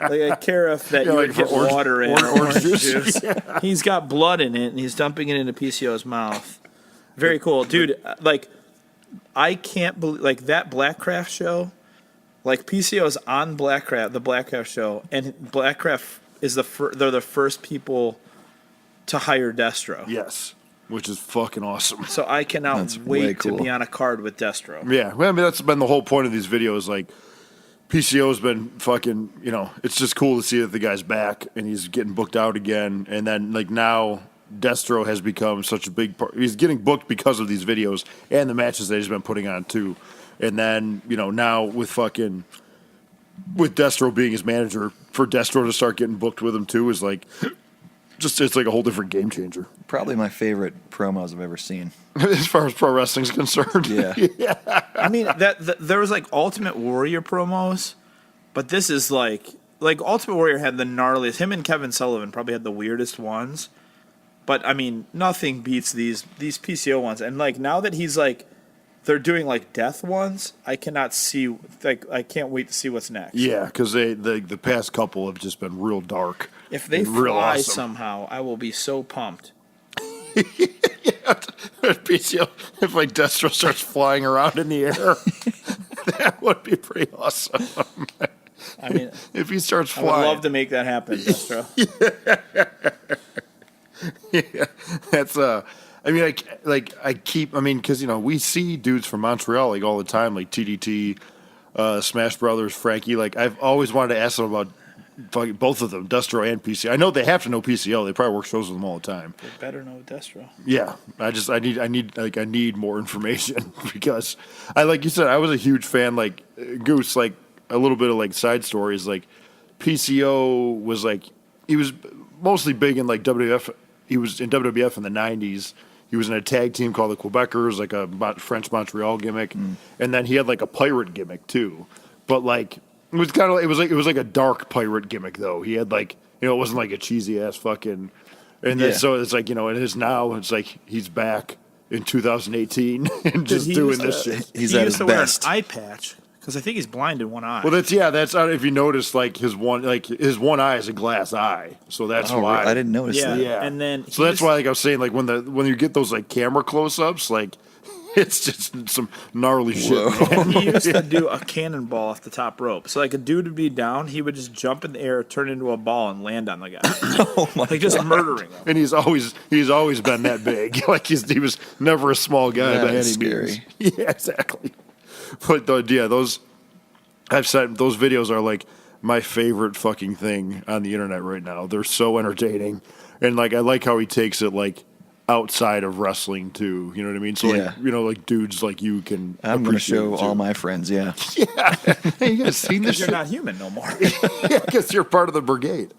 Like a carafe that you
like
would get
for
water in.
orange
Or
juice.
Yeah. He's got blood in it and he's dumping it into PCO's mouth. Very cool. Dude, like, I can't believe, like, that Blackcraft show, like, PCO's on Blackcraft, the Blackcraft show, and Blackcraft is they're the first people to hire Destro.
Yes, which is fucking awesome.
So I cannot
That's way
wait to
cool.
be on a card with Destro.
Yeah, well, I mean, that's been the whole point of these videos. Like, PCO's been fucking, it's just cool to see that the guy's back and he's getting booked out again. And then, like, now Destro has become such a big part. He's getting booked because of these videos and the matches that he's been putting on, too. And then, now with Destro being his manager, for Destro to start getting booked with him, too, is like, it's like a whole different game changer.
Probably my favorite promos I've ever seen.
As far as pro wrestling's concerned.
Yeah.
I mean, there was like Ultimate Warrior promos, but this is like Ultimate Warrior had the gnarliest. Him and Kevin Sullivan probably had the weirdest ones, but I mean, nothing beats these PCO ones. And like now that he's like, they're doing like death ones, I cannot see, like, I can't wait to see what's next.
Yeah, because the past couple have just been real dark.
If they
and real
fly
awesome.
somehow, I will be so pumped.
PCO, if like Destro starts flying around in the air, that would be pretty awesome.
I mean,
If he starts
I would
flying,
love to make that happen, Destro.
yeah, that's I mean, because we see dudes from Montreal like all the time, like TDT, Smash Brothers, Frankie. Like I've always wanted to ask them about both of them, Destro and PCO. I know they have to know PCO. They probably work shows with them all the time.
They better know Destro.
Yeah, I need more information because like you said, I was a huge fan. Like Goose, like a little bit of like side stories. Like PCO was like he was mostly big in like WWF. He was in WWF in the '90s. He was in a tag team called the Quebecers, like a French Montreal gimmick, and then he had like a pirate gimmick too. But like it was kind of it was like a dark pirate gimmick though. He had like it wasn't like a cheesy ass fucking. And then, so it's like, it is now. It's like he's back in 2018 and just doing this shit.
He's
he
at
used
his
to
best.
wear an eye patch because I think he's blind in one eye.
Well, that's if you notice, like his one eye is a glass eye, so that's
Oh,
why
I didn't notice
yeah.
that.
Yeah,
And then
so that's why, like I was saying, like when you get those like camera close-ups, like it's just some gnarly shit. Man.
he used to do a cannonball off the top rope. So like a dude would be down, he would just jump in the air, turn into a ball, and land on the guy.
Oh my
Like just murdering him.
And he's always been that big. Like he was never a small guy by any
That's
means.
scary.
Yeah, exactly. But those I've said those videos are like my favorite fucking thing on the internet right now. They're so entertaining, and like I like how he takes it like outside of wrestling too. You know what I mean? So
Yeah.
like like dudes like you can.
I'm going to
appreciate
show
it, too.
all my friends, yeah.
Hey, you guys seen this
You're
shit?
not human no more.
Yeah, because you're part of the brigade.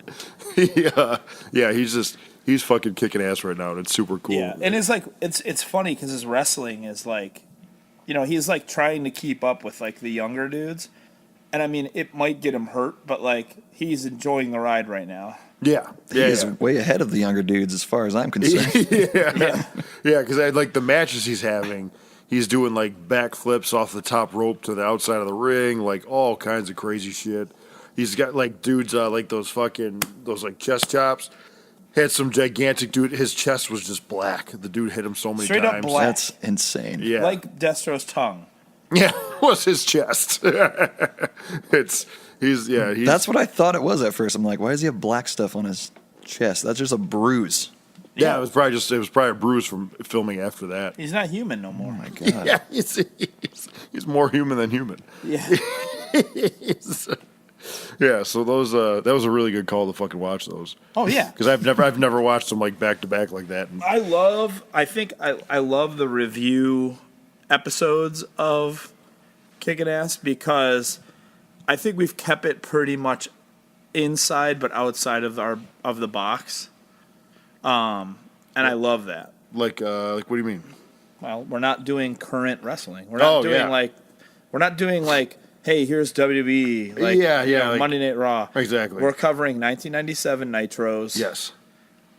Yeah. He's fucking kicking ass right now, and it's super cool.
Yeah, and it's like it's funny because his wrestling is like, he's like trying to keep up with like the younger dudes, And I mean, it might get him hurt, but like he's enjoying the ride right now.
Yeah.
He's way ahead of the younger dudes as far as I'm concerned.
Yeah, because I like the matches he's having. He's doing like backflips off the top rope to the outside of the ring, like all kinds of crazy shit. He's got like dudes like those like chest chops. Had some gigantic dude. His chest was just black. The dude hit him so many
Straight up
times.
black.
That's insane.
Yeah,
Like Destro's tongue.
yeah, was his chest. He's
That's what I thought it was at first. I'm like, why does he have black stuff on his chest? That's just a bruise.
yeah. It was probably a bruise from filming after that.
He's not human no more.
Oh my god.
Yeah, he's more human than human.
Yeah.
Yeah, so those that was a really good call to fucking watch those.
Oh yeah.
Because I've never watched them like back to back like that. And
I love the review episodes of Kickin' Ass because I think we've kept it pretty much inside but outside of the box. And I love that.
like what do you mean?
Well, we're not doing current wrestling. We're not doing like hey, here's WWE, like,
like
Monday Night Raw.
Exactly.
We're covering 1997 Nitros.
Yes.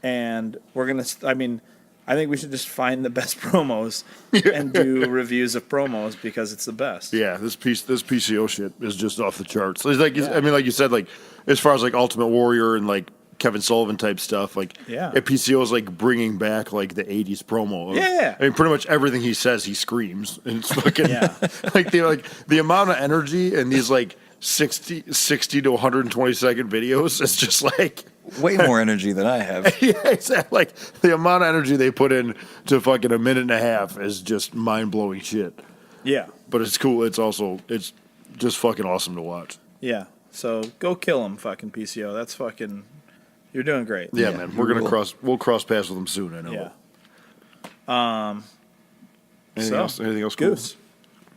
And we're going to, I think we should just find the best promos and do reviews of promos because it's the best.
Yeah, this PCO shit is just off the charts. It's like I mean, like you said, like as far as like Ultimate Warrior and like Kevin Sullivan type stuff, like PCO is like bringing back like the '80s promo. I mean, pretty much everything he says, he screams, and it's fucking like the amount of energy in these like 60 to 120 second videos is just like
way more energy than I have.
Yeah, exactly. Like the amount of energy they put in to fucking a minute and a half is just mind blowing shit.
Yeah,
but it's cool. It's just fucking awesome to watch.
Yeah. So go kill him, fucking PCO. That's fucking. You're doing great.
Yeah, man. We'll cross paths with them soon. I know.
Yeah.
Anything else? Cool?
Goose.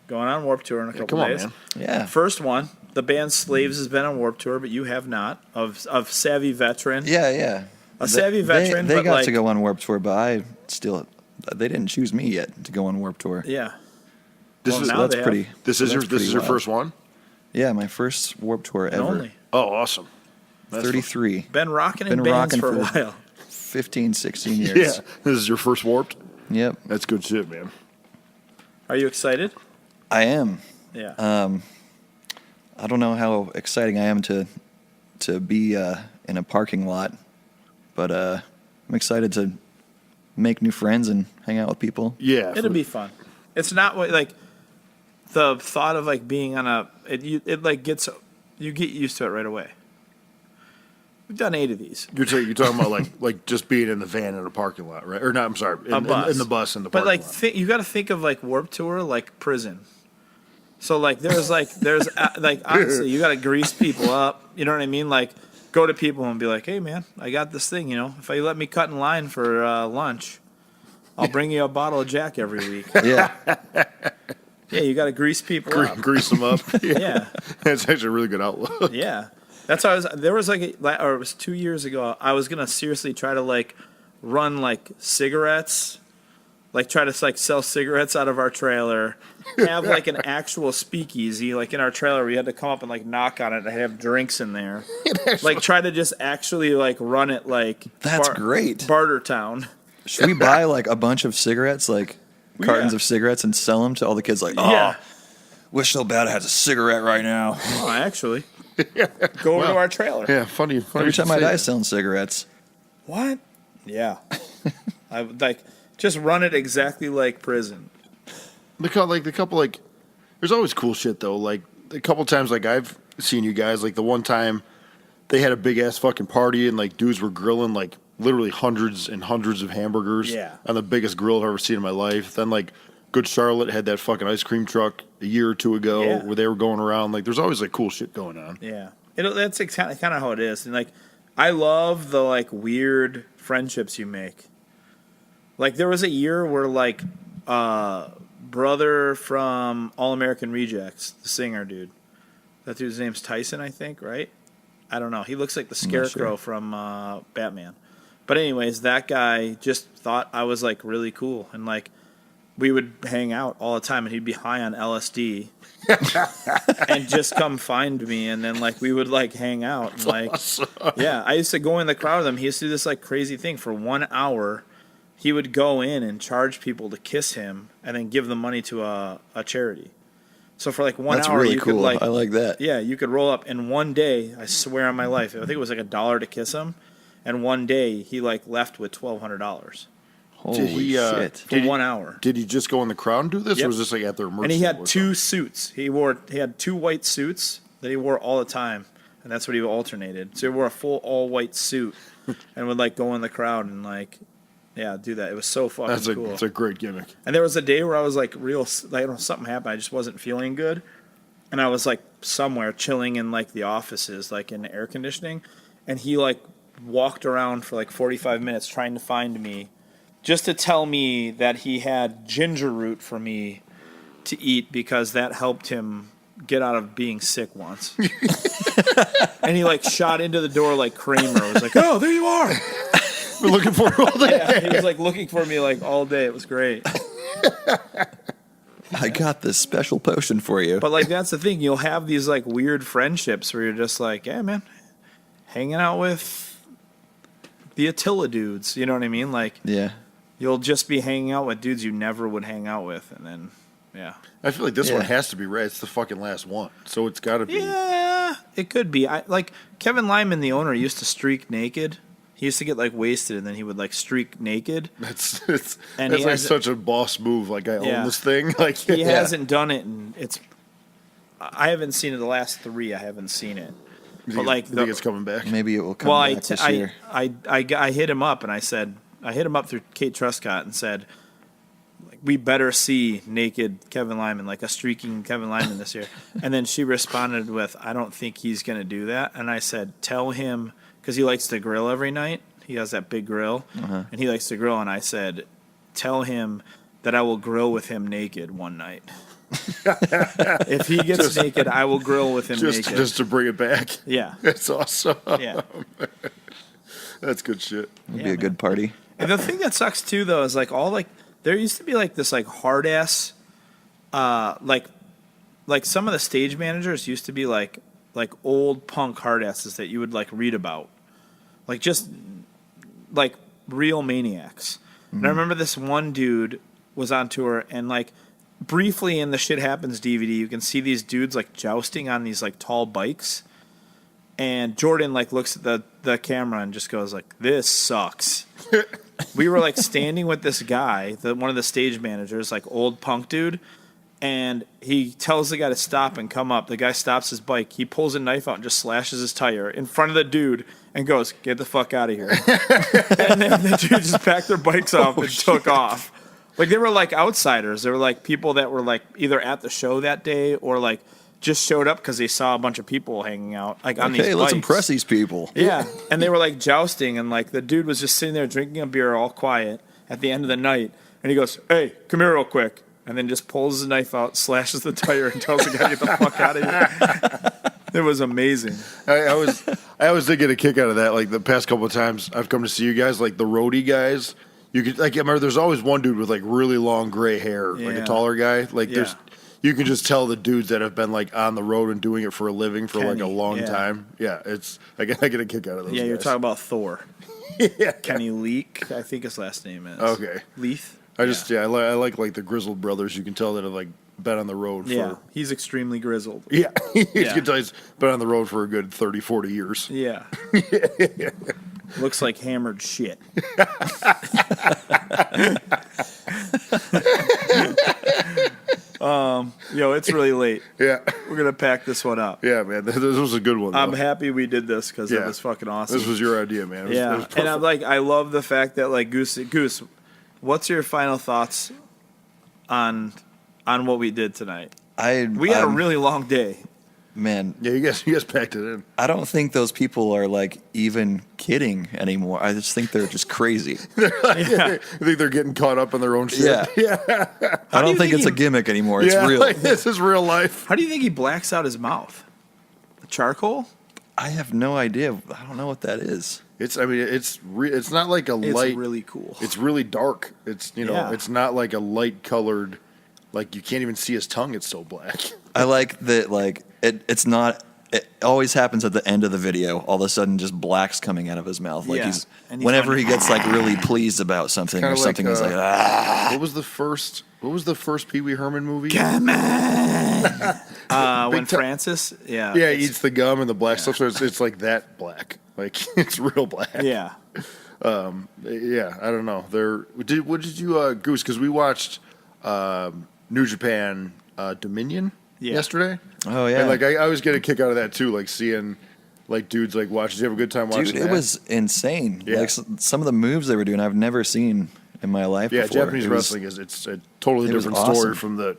Going on Warped Tour in a couple days.
Man.
Yeah.
First one. The band Slaves has been on Warped Tour, but you have not. Of Savvy Veteran.
Yeah.
A savvy veteran.
They
but
got
like,
to go on Warped Tour, but they didn't choose me yet to go on Warped Tour.
Yeah.
This is your first one?
Yeah, my first Warped Tour ever.
Only.
Oh, awesome. That's
33.
Been rocking in bands for a while.
15, 16 years.
Yeah. This is your first Warped?
Yep.
That's good shit, man.
Are you excited?
I am.
Yeah.
I don't know how exciting I am to be in a parking lot, but I'm excited to make new friends and hang out with people.
Yeah.
It'll be fun. It's not like the thought of like being on it like you get used to it right away. We've done 8 of these.
You're talking about like just being in the van in a parking lot, right? Or not? I'm sorry, in the bus in the parking lot.
But you got to think of like Warped Tour like prison. So like there's honestly you got to grease people up. You know what I mean? Like go to people and be like, hey man, I got this thing. You know, if you let me cut in line for lunch, I'll bring you a bottle of Jack every week.
Yeah.
Yeah, you got to grease people up.
Grease them up.
Yeah.
That's actually a really good outlook.
Yeah. That's how it was 2 years ago. I was gonna seriously try to like run like cigarettes, like try to like sell cigarettes out of our trailer, have like an actual speakeasy like in our trailer. We had to come up and like knock on it and have drinks in there, like try to just actually like run it like
that's great
Barter Town.
Should we buy like a bunch of cigarettes, like cartons of cigarettes, and sell them to all the kids? Like, wish so bad I had a cigarette right now.
Oh, actually. Go over to our trailer.
Yeah, funny.
Every time I die selling cigarettes.
What? Yeah. I would like just run it exactly like prison.
There's always cool shit though. Like a couple times, like I've seen you guys. Like the one time, they had a big ass fucking party and like dudes were grilling like literally hundreds and hundreds of hamburgers on the biggest grill I've ever seen in my life. Then like Good Charlotte had that fucking ice cream truck a year or two ago where they were going around. Like, there's always like cool shit going on.
Yeah, that's kind of how it is. And like, I love the like weird friendships you make. Like, there was a year where like, brother from All American Rejects, the singer dude, that dude's name's Tyson, I think, right? I don't know. He looks like the Scarecrow from Batman. But anyways, that guy just thought I was like really cool and like. we would hang out all the time, and he'd be high on LSD. And just come find me, and then like we would like hang out and like yeah, I used to go in the crowd with him. He used to do this like crazy thing for 1 hour. He would go in and charge people to kiss him and then give the money to a charity. So for like 1
That's
hour
really
you
cool.
could like
I like that.
Yeah, you could roll up, and one day, I swear on my life, I think it was like $1 to kiss him, and one day he like left with $1,200
Holy shit.
for 1 hour.
Did he just go in the crowd and do this,
Yep.
or was this like at their emergency?
And he had
or
2
something?
suits. He had 2 white suits that he wore all the time, and that's what he alternated. So he wore a full all white suit and would like go in the crowd and like, yeah, do that. It was so fucking cool.
That's a great gimmick.
And there was a day where I was like something happened. I just wasn't feeling good, and I was like somewhere chilling in like the offices, like in air conditioning, and he like walked around for like 45 minutes trying to find me, just to tell me that he had ginger root for me to eat because that helped him get out of being sick once. And he like shot into the door like Kramer. I was like, "Oh, there you are."
We're looking for all day.
Yeah, he was like looking for me like all day. It was great.
I got this special potion for you.
But like that's the thing, you'll have these like weird friendships where you're just like, yeah, man, hanging out with the Attila dudes. You know what I mean? Like,
Yeah.
you'll just be hanging out with dudes you never would hang out with, and then, yeah.
I feel like this
Yeah.
one has to be right. It's the fucking last one, so it's got to be.
Yeah, it could be. Like Kevin Lyman, the owner, used to streak naked. He used to get like wasted, and then he would like streak naked.
That's
And
like
he has-
such a boss move. Like I
Yeah.
own this thing. Like
He hasn't done it, and I haven't seen it. The last 3, I haven't seen it. But like,
I think it's coming back.
Maybe it will come
well,
back this year.
I hit him up, and I hit him up through Kate Truscott and said, like, we better see naked Kevin Lyman, like a streaking Kevin Lyman this year. And then she responded with, I don't think he's going to do that. And I said, tell him, because he likes to grill every night. He has that big grill, and he likes to grill. And I said, tell him that I will grill with him naked one night. If he gets naked, I will grill with him naked.
Just to bring it back.
Yeah.
That's awesome.
Yeah.
That's good shit.
It'll
Yeah,
be a
man.
good party.
And the thing that sucks too, though, is like all like there used to be like this like hard ass, like some of the stage managers used to be like old punk hard asses that you would like read about, like just like real maniacs. And I remember this one dude was on tour, and like briefly in the Shit Happens DVD, you can see these dudes like jousting on these like tall bikes. And Jordan like looks at the camera and just goes like, "This sucks." We were like standing with this guy, one of the stage managers, like old punk dude, and he tells the guy to stop and come up. The guy stops his bike. He pulls a knife out and just slashes his tire in front of the dude and goes, "Get the fuck out of here." And then the dude just packed their bikes up and took off. Like they were like outsiders. They were like people that were like either at the show that day or like just showed up because they saw a bunch of people hanging out like on these
Okay,
bikes.
let's impress these people.
Yeah, and they were like jousting, and like the dude was just sitting there drinking a beer, all quiet at the end of the night, and he goes, "Hey, come here real quick," and then just pulls his knife out, slashes the tire, and tells the guy to get the fuck out of here. It was amazing.
I always did get a kick out of that. Like the past couple of times I've come to see you guys, like the roadie guys. You could like I remember there's always one dude with like really long gray hair, like
Yeah.
a taller guy. Like
Yeah.
there's you can just tell the dudes that have been like on the road and doing it for a living for like a
Kenny,
long
yeah.
time. Yeah, it's I get a kick out of those.
Yeah, you're
guys.
talking about Thor.
Yeah.
Kenny Leak, I think his last name is.
Okay.
Leith.
I just I like the Grizzled brothers. You can tell that have like been on the road
Yeah,
for
he's extremely grizzled.
you
Yeah.
can tell he's been on the road for a good 30, 40 years.
Yeah. Looks like hammered shit. Yo, it's really late.
Yeah.
We're gonna pack this one up.
Yeah, man. This was a good one.
I'm
though.
happy we did this because it
Yeah.
was fucking awesome.
This was your idea, man. It was, it
yeah,
was
and I'm
perfect.
like, I love the fact that like Goose, what's your final thoughts on what we did tonight? We had a really long day.
Man,
Yeah, you guys packed it in.
I don't think those people are like even kidding anymore. I just think they're just crazy.
I think they're getting caught up in their own shit.
Yeah. I
do you
don't think
think
it's a
he-
gimmick anymore. It's
Yeah,
real.
like, this is real life.
How do you think he blacks out his mouth? Charcoal?
I have no idea. I don't know what that is.
It's not like a
It's
light.
really cool.
It's really dark. It's
Yeah.
it's not like a light colored. Like you can't even see his tongue. It's so black.
I like that. Like it's not. It always happens at the end of the video. All of a sudden, just black's coming out of his mouth. Like
Yeah.
he's
And he's
whenever
going,
he gets like really pleased about something or
Kinda like,
something, he's like, ah.
What was the first Pee Wee Herman movie?
When
ti-
Francis, yeah,
Yeah, he eats the gum and the black stuff. So it's like that black. Like it's real black.
yeah.
Yeah, I don't know. What did you Goose? Because we watched New Japan Dominion yesterday.
Oh yeah.
And like I always get a kick out of that too. Like seeing like dudes like watch. Did you have a good time watching
Dude,
that?
it was insane.
Yeah.
Like some of the moves they were doing, I've never seen in my life.
Yeah,
before.
Japanese
It was
wrestling it's a totally
it was
different story
awesome.
from the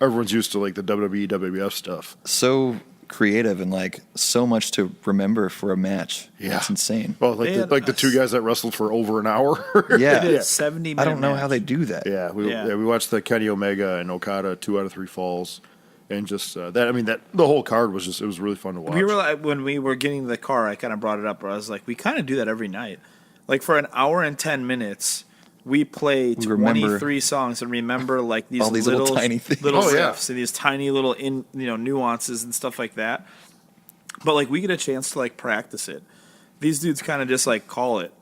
everyone's used to like the WWE, WWF stuff.
so creative and like so much to remember for a match.
Yeah.
It's insane.
Well, like
They had
the two guys that wrestled for over an hour.
Yeah.
It is 70 minute
I don't know how
match.
they do that.
Yeah,
Yeah.
we watched the Kenny Omega and Okada 2 out of 3 falls, and just that. I mean, that the whole card was it was really fun to watch.
We were like, when we were getting the car, I kind of brought it up. Where I was like, we kind of do that every night. Like for an hour and 10 minutes, we play
remember
23 songs and remember like these
all these little tiny things.
little
Oh, yeah.
riffs and these tiny little nuances and stuff like that. But like we get a chance to like practice it. These dudes kind of just like call it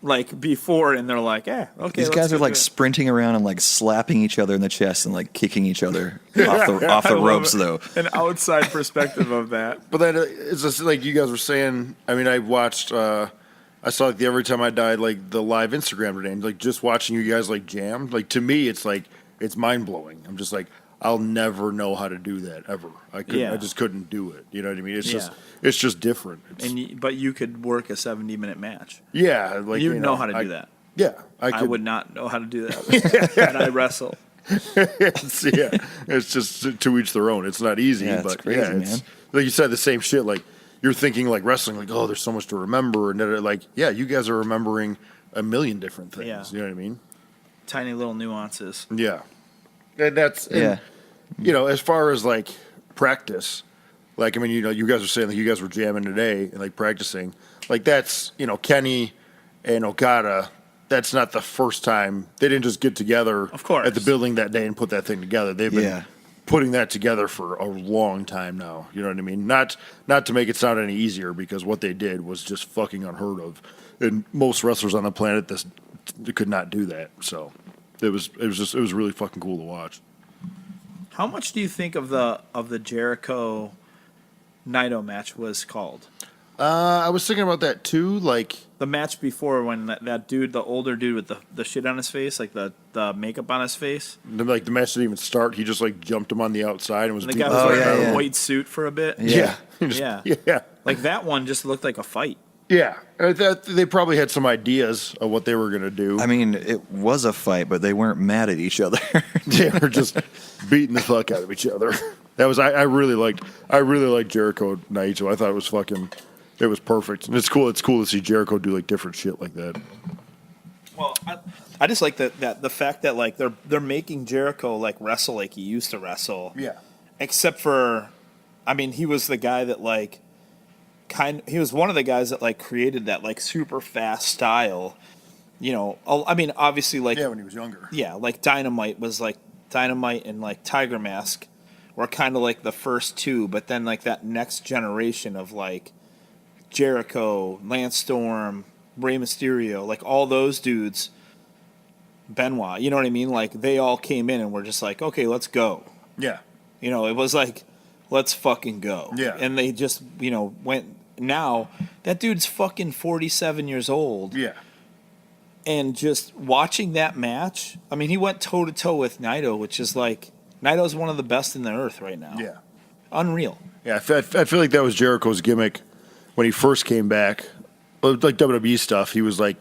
like before, and they're like, okay.
These
let's
guys are
go
like
do it."
sprinting around and like slapping each other in the chest and like kicking each other off
I
the
love
ropes
it.
though.
An outside perspective of that.
But then it's just like you guys were saying. I mean, I watched. I saw like the Every Time I Died like the live Instagram today, and like just watching you guys like jam. Like to me, it's like it's mind blowing. I'm just like I'll never know how to do that ever. I just couldn't do it. You know what I mean? It's just different.
But you could work a 70-minute match.
Yeah, like
You know how to do that.
Yeah,
I would not know how to do that. And I wrestle.
It's just to each their own. It's not easy,
Yeah, it's
but
crazy,
it's
man.
like you said, the same shit. Like you're thinking like wrestling, like there's so much to remember, and then like you guys are remembering a million different things.
Yeah.
You know what I mean?
Tiny little nuances.
Yeah, and that's
Yeah.
as far as like practice, like I mean, you guys were saying like you guys were jamming today and like practicing, like that's Kenny and Okada. That's not the first time they didn't just get together,
Of course.
at the building that day and put that thing together. They've been
Yeah.
putting that together for a long time now. You know what I mean? Not to make it sound any easier, because what they did was just fucking unheard of, and most wrestlers on the planet could not do that. So it was really fucking cool to watch.
How much do you think of the Jericho Naito match was called?
I was thinking about that too. Like,
The match before, when that dude, the older dude with the shit on his face, like the makeup on his face,
the match didn't even start. He just like jumped him on the outside and was
and the
beating
guy was
the
wearing
fuck out
a
of him.
white suit for a bit.
Yeah.
Yeah.
yeah.
Like that one just looked like a fight.
Yeah, they probably had some ideas of what they were gonna do.
I mean, it was a fight, but they weren't mad at each other.
They were just beating the fuck out of each other. That was I really liked Jericho Naito. I thought it was perfect. And it's cool to see Jericho do like different shit like that.
Well, I just like the fact that like they're making Jericho like wrestle like he used to wrestle.
Yeah.
Except for, I mean, he was the guy that like he was one of the guys that like created that like super fast style. I mean, obviously like
Yeah, when he was younger.
yeah, like Dynamite and like Tiger Mask were kind of like the first two, but then like that next generation of like Jericho, Lance Storm, Rey Mysterio, like all those dudes, Benoit, you know what I mean? Like they all came in and were just like, okay, let's go.
Yeah.
It was like, let's fucking go.
Yeah.
And they just, went. Now that dude's fucking 47 years old.
Yeah.
And just watching that match, I mean, he went toe to toe with Naito, which is like, Naito's one of the best in the earth right now.
Yeah.
Unreal.
Yeah, I feel like that was Jericho's gimmick when he first came back. Like WWE stuff, he was like,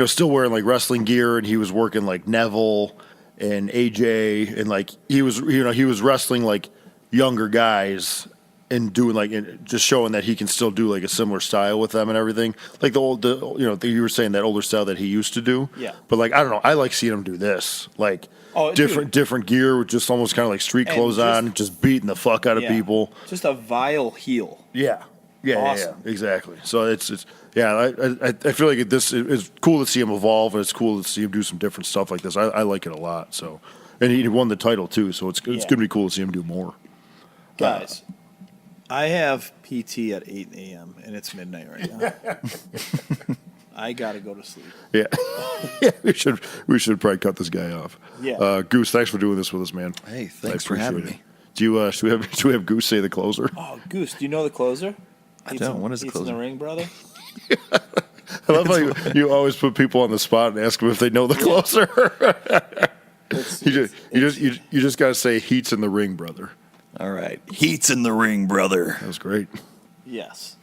still wearing like wrestling gear, and he was working like Neville and AJ, and like he was wrestling like younger guys and doing like and just showing that he can still do like a similar style with them and everything. Like you were saying that older style that he used to do.
Yeah.
But like I don't know, I like seeing him do this like.
Oh,
different gear with just almost kind of like street
And
clothes
just-
on, just beating the fuck out of
Yeah.
people.
Just a vile heel.
Yeah.
awesome.
Exactly. So it's I feel like it's cool to see him evolve, and it's cool to see him do some different stuff like this. I like it a lot. So, and he won the title too, so it's going to be cool to see him do more.
Guys, I have PT at 8 a.m. and it's midnight right now. I gotta go to sleep.
Yeah, we should probably cut this guy off.
Yeah.
Goose, thanks for doing this with us, man.
Hey, thanks for having me.
Do you should we have Goose say the closer?
Oh, Goose, do you know the closer?
I don't. What is the
He's
closer?
in the ring, brother.
I love how you always put people on the spot and ask them if they know the closer. You just got to say heat's in the ring, brother.
All right. Heat's in the ring, brother.
That was great.
Yes.